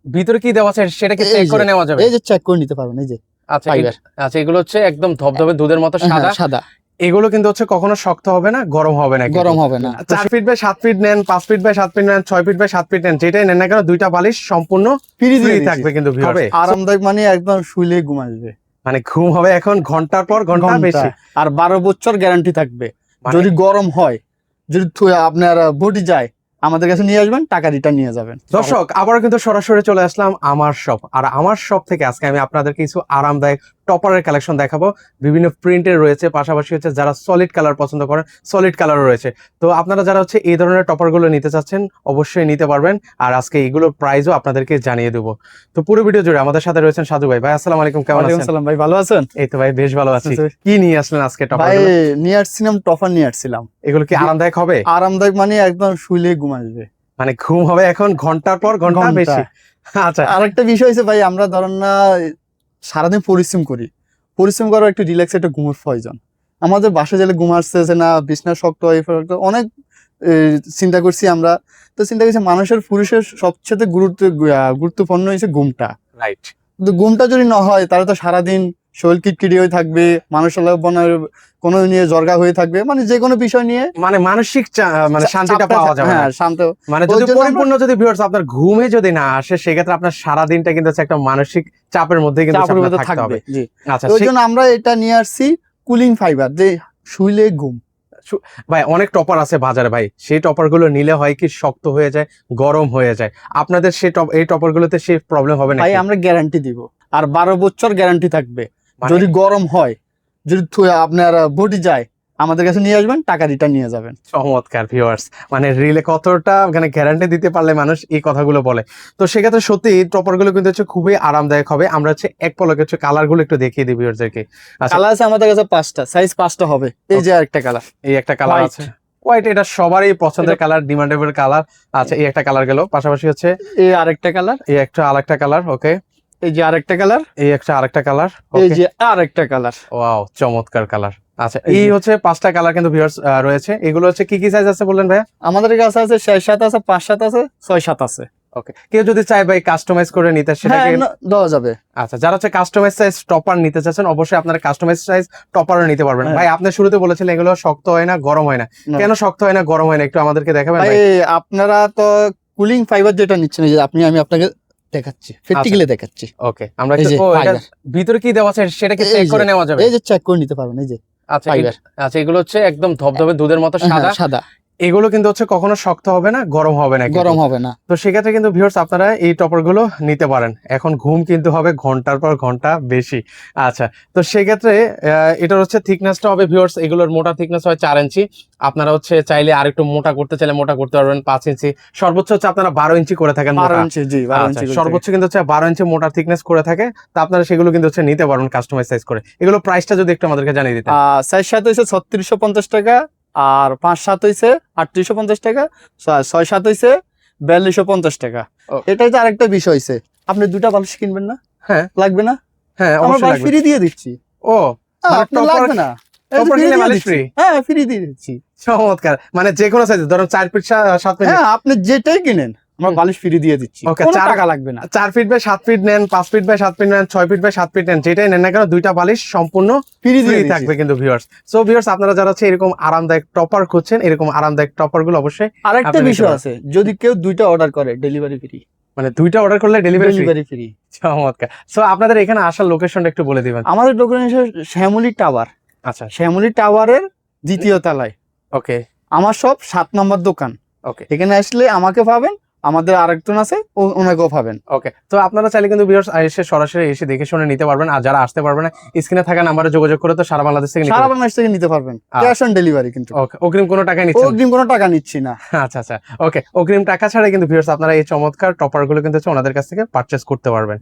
ভিতরে কি দেওয়া আছে সেটা কি চেক করে নেওয়া যাবে? এই যে চেক করে নিতে পারবেন, এই যে আচ্ছা আচ্ছা, এগুলো হচ্ছে একদম ধবধবে দুধের মতো সাদা সাদা। এগুলো কিন্তু হচ্ছে কখনো শক্ত হবে না, গরম হবে না, গরম হবে না। 4 ফিট বাই 7 ফিট নেন, 5 ফিট বাই 7 ফিট নেন, 6 ফিট বাই 7 ফিট নেন, যেটাই নেন না কেন দুইটা বালিশ সম্পূর্ণ ফ্রি থাকবে কিন্তু ভিউয়ার্স। আরামদায়ক মানে একদম শুইলে ঘুম আসবে, মানে ঘুম হবে এখন ঘন্টার পর ঘন্টা বেশি। আর 12 বছর গ্যারান্টি থাকবে। যদি গরম হয়, যদি আপনার বডি যায়, আমাদের কাছে নিয়ে আসবেন, টাকা রিটার্ন নিয়ে যাবেন। দর্শক আবারও কিন্তু সরাসরি চলে আসলাম আমার শপ, আর আমার শপ থেকে আজকে আমি আপনাদের কিছু আরামদায়ক টপারের কালেকশন দেখাবো। বিভিন্ন প্রিন্টের রয়েছে, পাশাপাশি হচ্ছে যারা সলিড কালার পছন্দ করেন সলিড কালারও রয়েছে। তো আপনারা যারা হচ্ছে এই ধরনের টপারগুলো নিতে চাচ্ছেন অবশ্যই নিতে পারবেন, আর আজকে এইগুলোর প্রাইসও আপনাদেরকে জানিয়ে দেবো। তো পুরো ভিডিও জুড়ে আমাদের সাথে রয়েছেন সাজু ভাই। ভাই আসসালামু আলাইকুম, কেমন আছেন? আসসালাম ভাই, ভালো আছেন? এই তো ভাই বেশ ভালো আছি। কি নিয়ে আসলেন আজকে টপার? ভাই নিয়ে আসছিলাম টপার নিয়ে আসছিলাম। এগুলো কি আরামদায়ক হবে? আরামদায়ক মানে একদম শুইলে ঘুম আসবে, মানে ঘুম হবে এখন ঘন্টার পর ঘন্টা বেশি। আচ্ছা, আরেকটা বিষয় হচ্ছে ভাই, আমরা ধরেন না সারাদিন পরিশ্রম করার একটু রিল্যাক্স, একটা ঘুমের প্রয়োজন। আমাদের বাসা গেলে ঘুম আসতেছে না, বিছনা শক্ত হয়ে অনেক চিন্তা করছি আমরা। তো চিন্তা করছি মানুষের পুরুষের সবচেয়ে গুরুত্বপূর্ণ হচ্ছে ঘুমটা। রাইট। কিন্তু ঘুমটা যদি না হয় তাহলে তো সারাদিন শরীর কিটকিটি হয়ে থাকবে, মানুষের কোনো নিয়ে জর্গা হয়ে থাকবে, মানে যে কোনো বিষয় নিয়ে মানে মানসিক মানে শান্তিটা পাওয়া যাবে না। হ্যাঁ, শান্ত মানে যদি পরিপূর্ণ যদি ভিউয়ার্স আপনার ঘুমে যদি না আসে, সেক্ষেত্রে আপনার সারা দিনটা কিন্তু একটা মানসিক চাপের মধ্যে কিন্তু থাকতে হবে। আচ্ছা, ওই জন্য আমরা এটা নিয়ে আসছি কুলিং ফাইবার, যে শুইলে ঘুম। ভাই অনেক টপার আছে বাজারে ভাই, সেই টপার গুলো নিলে হয় কি শক্ত হয়ে যায়, গরম হয়ে যায়। আপনাদের এই টপার গুলোতে সেই প্রবলেম হবে না? ভাই আমরা গ্যারান্টি দিব, আর 12 বছর গ্যারান্টি থাকবে। যদি গরম হয়, যদি আপনার বডি যায়, আমাদের কাছে নিয়ে আসবেন, টাকা রিটার্ন নিয়ে যাবেন। চমৎকার ভিউয়ার্স, মানে রিলে কতটা মানে গ্যারান্টি দিতে পারলে মানুষ এই কথাগুলো বলে। তো সেক্ষেত্রে সত্যি টপার গুলো কিন্তু হচ্ছে খুবই আরামদায়ক হবে। আমরা হচ্ছে এক পলকে হচ্ছে কালার গুলো একটু দেখিয়ে দিই ভিউয়ার্সদেরকে। কালার আছে আমাদের কাছে 5টা, সাইজ 5টা হবে। এই যে আরেকটা কালার, এই একটা কালার আছে হোয়াইট, এটা সবারই পছন্দের কালার, ডিমান্ডেবল কালার। আচ্ছা, এই একটা কালার গেল, পাশাপাশি হচ্ছে এই আরেকটা কালার, এই একটা আরেকটা কালার। ওকে, এই যে আরেকটা কালার, এই একটা আরেকটা কালার, এই যে আরেকটা কালার। ওয়াও, চমৎকার কালার। আচ্ছা, এই হচ্ছে 5টা কালার কিন্তু ভিউয়ার্স রয়েছে। এগুলো হচ্ছে কি কি সাইজ আছে বললেন ভাইয়া? আমাদের কাছে আছে 6-7 আছে, 5-7 আছে, 6-7 আছে। ওকে, কেউ যদি চায় ভাই কাস্টমাইজ করে নিতে সেটাকে দেওয়া যাবে। আচ্ছা, যারা হচ্ছে কাস্টমাইজ সাইজ টপার নিতে চাচ্ছেন অবশ্যই আপনারা কাস্টমাইজ সাইজ টপারও নিতে পারবেন। ভাই আপনি শুরুতে বলেছিলেন এগুলো শক্ত হয় না, গরম হয় না, কেন শক্ত হয় না, গরম হয় না, একটু আমাদেরকে দেখাবেন ভাই? আপনারা তো কুলিং ফাইবার যেটা নিচ্ছেন, এই যে আমি আপনাকে দেখাচ্ছি, প্র্যাকটিক্যালি দেখাচ্ছি। ওকে, আমরা ভিতরে কি দেওয়া আছে সেটা কি চেক করে নেওয়া যাবে? এই যে চেক করে নিতে পারবেন, এই যে আচ্ছা আচ্ছা, এগুলো হচ্ছে একদম ধবধবে দুধের মতো সাদা। এগুলো কিন্তু হচ্ছে কখনো শক্ত হবে না, গরম হবে না। তো সেক্ষেত্রে কিন্তু ভিউয়ার্স আপনারা এই টপার গুলো নিতে পারেন। এখন ঘুম কিন্তু হবে ঘন্টার পর ঘন্টা বেশি। আচ্ছা, তো সেক্ষেত্রে এটার হচ্ছে থিকনেসটা হবে ভিউয়ার্স, এগুলোর মোটা থিকনেস হয় 4 ইঞ্চি। আপনারা হচ্ছে চাইলে আর একটু মোটা করতে চাইলে মোটা করতে পারবেন 5 ইঞ্চি। সর্বোচ্চ হচ্ছে আপনারা 12 ইঞ্চি করে থাকেন। 12 ইঞ্চি, জি 12 ইঞ্চি সর্বোচ্চ কিন্তু হচ্ছে 12 ইঞ্চি মোটা থিকনেস করে থাকে। তো আপনারা সেগুলো কিন্তু হচ্ছে নিতে পারবেন কাস্টমাইজ সাইজ করে। এগুলো প্রাইসটা যদি একটু আমাদেরকে জানিয়ে দিতেন। সাইজ 7 হইছে 3650 টাকা, আর 5-7 হইছে 3850 টাকা, 6-7 হইছে 4250 টাকা। এটাই তো আরেকটা বিষয় হইছে, আপনি দুটা বালিশ কিনবেন না? হ্যাঁ, লাগবে না? হ্যাঁ, আমরা বালিশ ফ্রি দিয়ে দিচ্ছি। ও, লাগবে না? হ্যাঁ, ফ্রি দিয়ে দিচ্ছি। চমৎকার, মানে যে কোনো সাইজ, ধরুন 4 ফিট 7 ফিট, হ্যাঁ আপনি যেটাই কিনেন আমরা বালিশ ফ্রি দিয়ে দিচ্ছি, কোনো টাকা লাগবে না। 4 ফিট বাই 7 ফিট নেন, 5 ফিট বাই 7 ফিট নেন, 6 ফিট বাই 7 ফিট নেন, যেটাই নেন না কেন দুইটা বালিশ সম্পূর্ণ ফ্রি থাকবে কিন্তু ভিউয়ার্স। সো ভিউয়ার্স আপনারা যারা হচ্ছে এরকম আরামদায়ক টপার খুঁজছেন, এরকম আরামদায়ক টপার গুলো অবশ্যই। আরেকটা বিষয় আছে, যদি কেউ দুইটা অর্ডার করে ডেলিভারি ফ্রি, মানে দুইটা অর্ডার করলে ডেলিভারি ফ্রি। চমৎকার। সো আপনাদের এখানে আসার লোকেশনটা একটু বলে দিবেন। আমাদের লোকেশন শ্যামলী টাওয়ার। আচ্ছা, শ্যামলী টাওয়ারের 2য় তলায়। ওকে, আমার সব 7 নম্বর দোকান। ওকে, এখানে আসলে আমাকে পাবেন, আমাদের আরেকজন আছে ওনাকেও পাবেন। ওকে, তো আপনারা চাইলে কিন্তু ভিউয়ার্স এসে সরাসরি এসে দেখে শুনে নিতে পারবেন। আর যারা আসতে পারবেন না, স্ক্রিনে থাকা নাম্বারে যোগাযোগ করে তো সারা বাংলাদেশ থেকে নিতে পারবেন। ক্যাশ অন ডেলিভারি কিন্তু। ওকে, অগ্রিম কোনো টাকা নিচ্ছি না? অগ্রিম কোনো টাকা নিচ্ছি না। আচ্ছা আচ্ছা, ওকে, অগ্রিম টাকা ছাড়া কিন্তু ভিউয়ার্স আপনারা এই চমৎকার টপার গুলো কিন্তু ওনাদের কাছ থেকে পারচেজ করতে পারবেন।